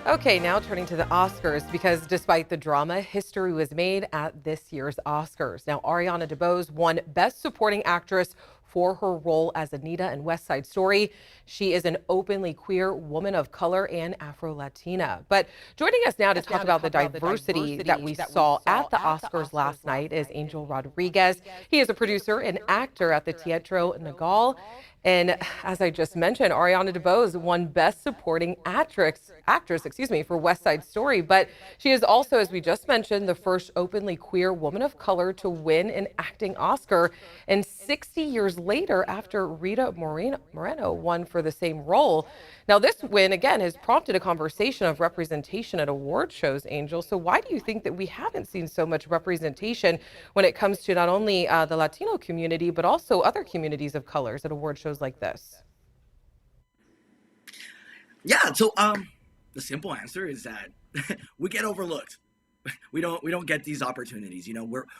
Okay, now turning to the Oscars, because despite the drama, history was made at this year's Oscars. Now, Ariana DeBose won Best Supporting Actress for her role as Anita in West Side Story. She is an openly queer woman of color and Afro-Latina. But joining us now to talk about the diversity that we saw at the Oscars last night is Angel Rodriguez. He is a producer and actor at the Teatro Nagual. And as I just mentioned, Ariana DeBose won Best Supporting Actress, for West Side Story. But she is also, as we just mentioned, the first openly queer woman of color to win an acting Oscar. And 60 years later, after Rita Moreno won for the same role. Now, this win, again, has prompted a conversation of representation at award shows, Angel. So why do you think that we haven't seen so much representation when it comes to not only the Latino community, but also other communities of colors at award shows like this? Yeah, so the simple answer is that we get overlooked. We don't get these opportunities.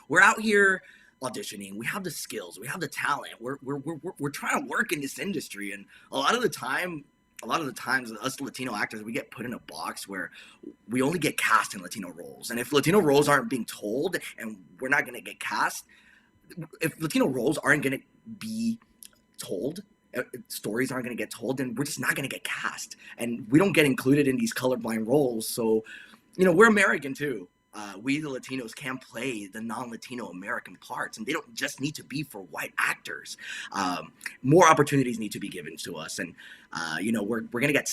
We're out here auditioning. We have the skills, we have the talent. We're trying to work in this industry, and a lot of the times, us Latino actors, we get put in a box where we only get cast in Latino roles. And if Latino roles aren't being told, and we're not going to get cast, if Latino roles aren't going to be told, stories aren't going to get told, then we're just not going to get cast, and we don't get included in these colorblind roles. So, we're American too. We, the Latinos, can play the non-Latino American parts, and they don't just need to be for white actors. More opportunities need to be given to us, and we're gonna get,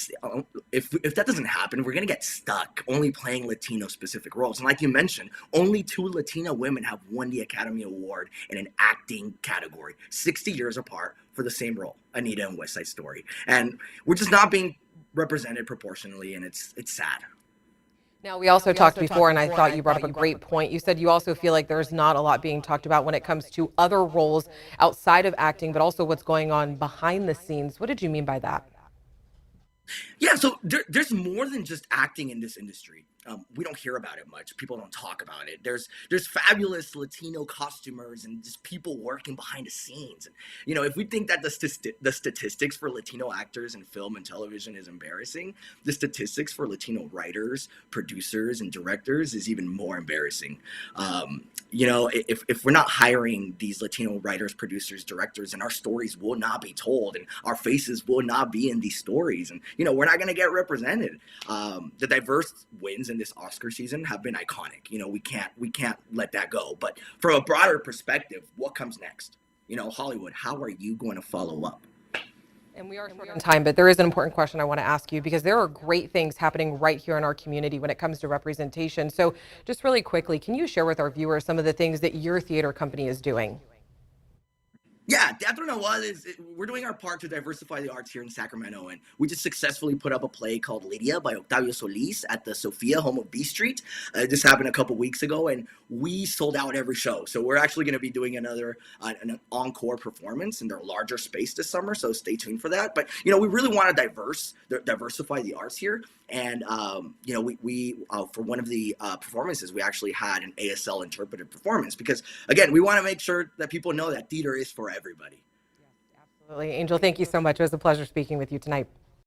if that doesn't happen, we're gonna get stuck only playing Latino specific roles. And like you mentioned, only 2 Latina women have won the Academy Award in an acting category, 60 years apart, for the same role, Anita in West Side Story, and we're just not being represented proportionally, and it's sad. Now, we also talked before, and I thought you brought up a great point. You said you also feel like there's not a lot being talked about when it comes to other roles outside of acting, but also what's going on behind the scenes. What did you mean by that? Yeah, so there's more than just acting in this industry. We don't hear about it much. People don't talk about it. There's fabulous Latino costumers and just people working behind the scenes. And if we think that the statistics for Latino actors in film and television is embarrassing, the statistics for Latino writers, producers, and directors is even more embarrassing. If we're not hiring these Latino writers, producers, directors, and our stories will not be told, and our faces will not be in these stories, and we're not going to get represented. The diverse wins in this Oscar season have been iconic. We can't let that go. But from a broader perspective, what comes next? Hollywood, how are you going to follow up? And we are short on time, but there is an important question I want to ask you, because there are great things happening right here in our community when it comes to representation. So just really quickly, can you share with our viewers some of the things that your theater company is doing? Yeah, Teatro Nagual we're doing our part to diversify the arts here in Sacramento, and we just successfully put up a play called Lydia by Octavio Solis at the Sophia, home of B Street. This happened a couple weeks ago, and we sold out every show. So we're actually going to be doing an encore performance in their larger space this summer, so stay tuned for that. But, we really want to diversify the arts here. And, we for one of the performances, we actually had an ASL interpreted performance because, again, we want to make sure that people know that theater is for everybody. Yes, absolutely. Angel, thank you so much. It was a pleasure speaking with you tonight.